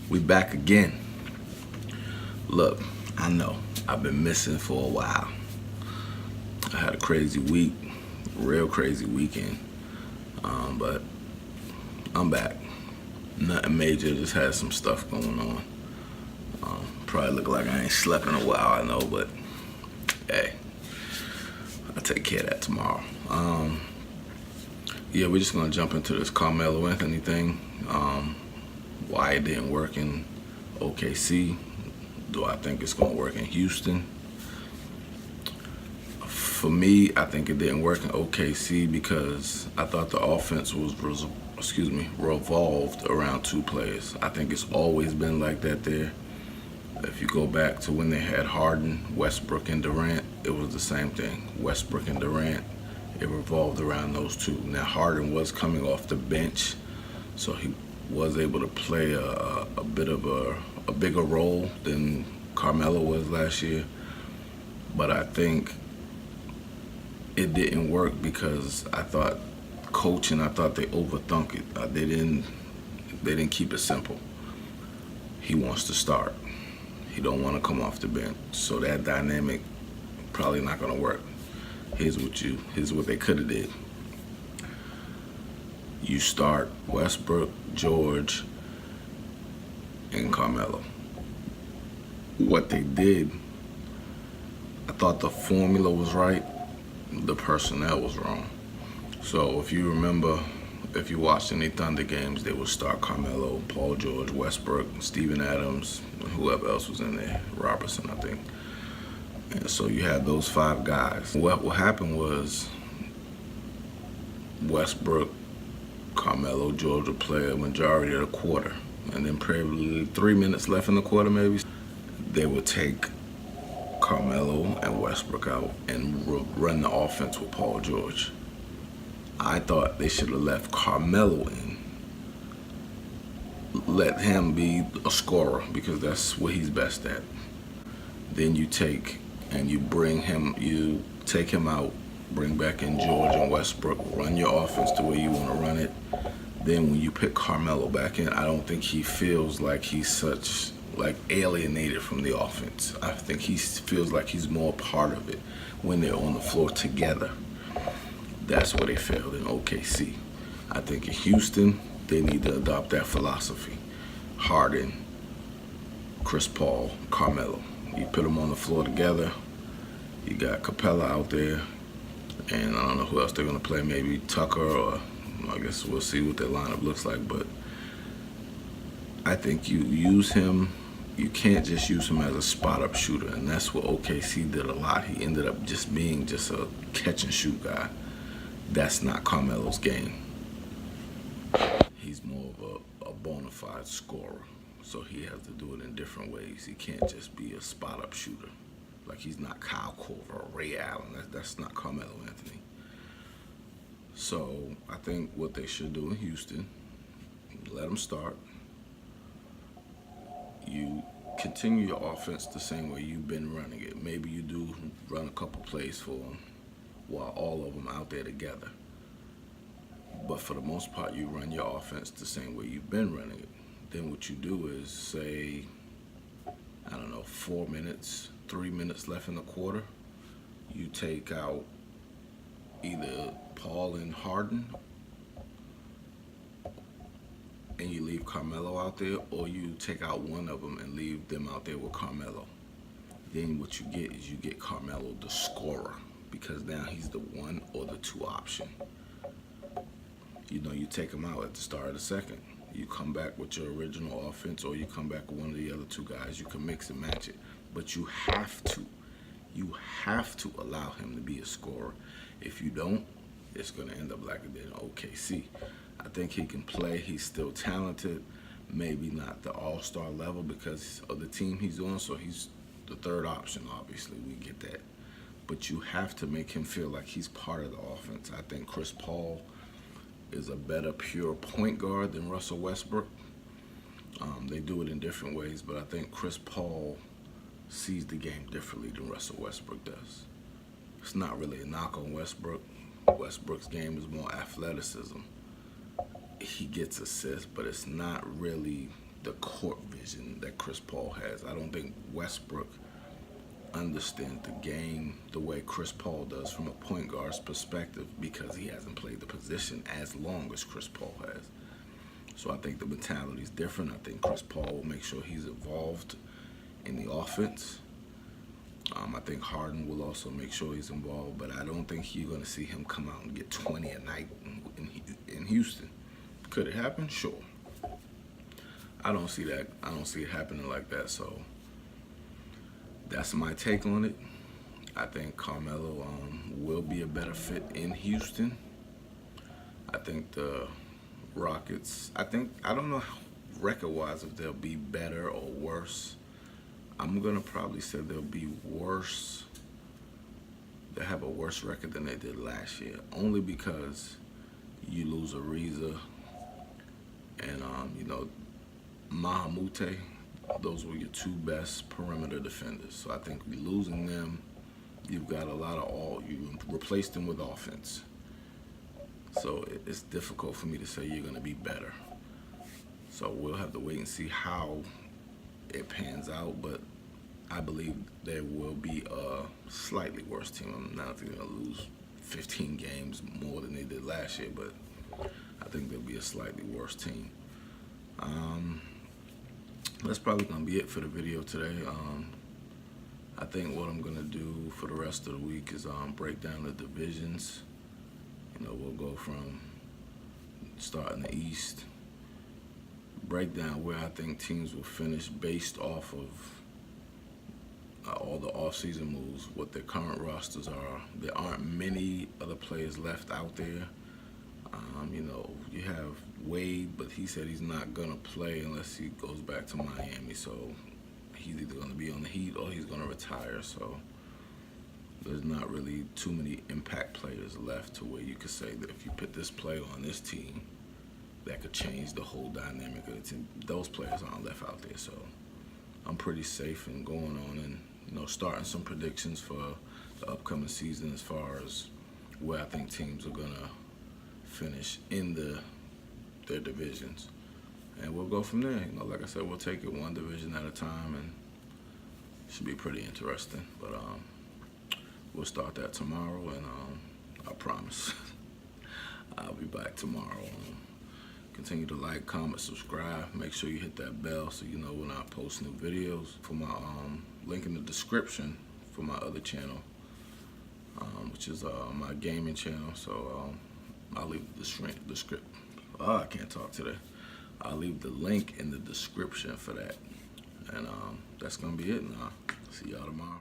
We back again. Look, I know I've been missing for a while. I had a crazy week, real crazy weekend, but I'm back. Nothing major, just had some stuff going on. Probably look like I ain't slept in a while, I know, but hey, I'll take care of that tomorrow. Yeah, we're just gonna jump into this Carmelo Anthony thing. Why it didn't work in OKC? Do I think it's gonna work in Houston? For me, I think it didn't work in OKC because I thought the offense was revolved around two players. I think it's always been like that there. If you go back to when they had Harden, Westbrook, and Durant, it was the same thing. Westbrook and Durant, it revolved around those two. Now Harden was coming off the bench, so he was able to play a bit of a bigger role than Carmelo was last year. But I think it didn't work because I thought coaching, I thought they overthunk it. They didn't keep it simple. He wants to start. He don't want to come off the bench. So that dynamic probably not gonna work. Here's what they could have did. You start Westbrook, George, and Carmelo. What they did, I thought the formula was right, the personnel was wrong. So if you remember, if you watched any Thunder games, they would start Carmelo, Paul George, Westbrook, Steven Adams, whoever else was in there, Robertson, I think. And so you had those five guys. What happened was Westbrook, Carmelo, George would play a majority of the quarter. And then probably 3 minutes left in the quarter maybe, they would take Carmelo and Westbrook out and run the offense with Paul George. I thought they should have left Carmelo in. Let him be a scorer because that's what he's best at. Then you take him out, bring back in George and Westbrook, run your offense the way you want to run it. Then when you pick Carmelo back in, I don't think he feels like he's alienated from the offense. I think he feels like he's more part of it when they're on the floor together. That's where they failed in OKC. I think in Houston, they need to adopt that philosophy. Harden, Chris Paul, Carmelo. You put them on the floor together. You got Capella out there, and I don't know who else they're gonna play. Maybe Tucker, or I guess we'll see what their lineup looks like. But I think you use him. You can't just use him as a spot-up shooter, and that's what OKC did a lot. He ended up just being a catch-and-shoot guy. That's not Carmelo's game. He's more of a bona fide scorer, so he has to do it in different ways. He can't just be a spot-up shooter. Like he's not Kyle Korver or Ray Allen. That's not Carmelo Anthony. So I think what they should do in Houston, let him start. You continue your offense the same way you've been running it. Maybe you do run a couple plays for him while all of them out there together. But for the most part, you run your offense the same way you've been running it. Then what you do is say, 4 minutes, 3 minutes left in the quarter. You take out either Paul and Harden, and you leave Carmelo out there, or you take out one of them and leave them out there with Carmelo. Then what you get is you get Carmelo the scorer, because now he's the 1 or the 2 option. You take him out at the start of the second. You come back with your original offense, or you come back with one of the other 2 guys. You can mix and match it. But you have to allow him to be a scorer. If you don't, it's going to end up like it did in OKC. I think he can play. He's still talented. Maybe not the all-star level because of the team he's on, so he's the 3rd option, obviously. We get that. But you have to make him feel like he's part of the offense. I think Chris Paul is a better pure point guard than Russell Westbrook. They do it in different ways, but I think Chris Paul sees the game differently than Russell Westbrook does. It's not really a knock on Westbrook. Westbrook's game is more athleticism. He gets assists, but it's not really the court vision. Chris Paul has. I don't think Westbrook understands the game the way Chris Paul does from a point guard's perspective because he hasn't played the position as long as Chris Paul has. So I think the mentality is different. I think Chris Paul will make sure he's involved in the offense. I think Harden will also make sure he's involved, but I don't think you're going to see him come out and get 20 a night in Houston. Could it happen? Sure. I don't see that. I don't see it happening like that. So that's my take on it. I think Carmelo will be a better fit in Houston. I think the Rockets, I don't know record-wise if they'll be better or worse. I'm going to probably say they'll be worse. They'll have a worse record than they did last year. Only because you lose Ariza and, Mahamute. Those were your two best perimeter defenders. So I think losing them, you've got a lot of you replaced them with offense. So it's difficult for me to say you're going to be better. So we'll have to wait and see how it pans out, but I believe there will be a slightly worse team. I'm not going to lose 15 games more than they did last year, but I think there'll be a slightly worse team. That's probably going to be it for the video today. I think what I'm going to do for the rest of the week is break down the divisions. We'll go from starting the East, break down where I think teams will finish based off of all the off-season moves, what their current rosters are. There aren't many other players left out there. You have Wade, but he said he's not going to play unless he goes back to Miami. So he's either going to be on the Heat or he's going to retire. So there's not really too many impact players left to where you could say that if you put this player on this team, that could change the whole dynamic of the team. Those players aren't left out there. So I'm pretty safe in going on and, starting some predictions for the upcoming season as far as where I think teams are going to finish in their divisions. And we'll go from there. Like I said, we'll take it one division at a time, and it should be pretty interesting. But we'll start that tomorrow, and I promise I'll be back tomorrow. Continue to like, comment, subscribe. Make sure you hit that bell so you know when I post new videos. For my link in the description for my other channel, which is my gaming channel. So I'll leave the script. I can't talk today. I'll leave the link in the description for that. And that's gonna be it. And I'll see y'all tomorrow.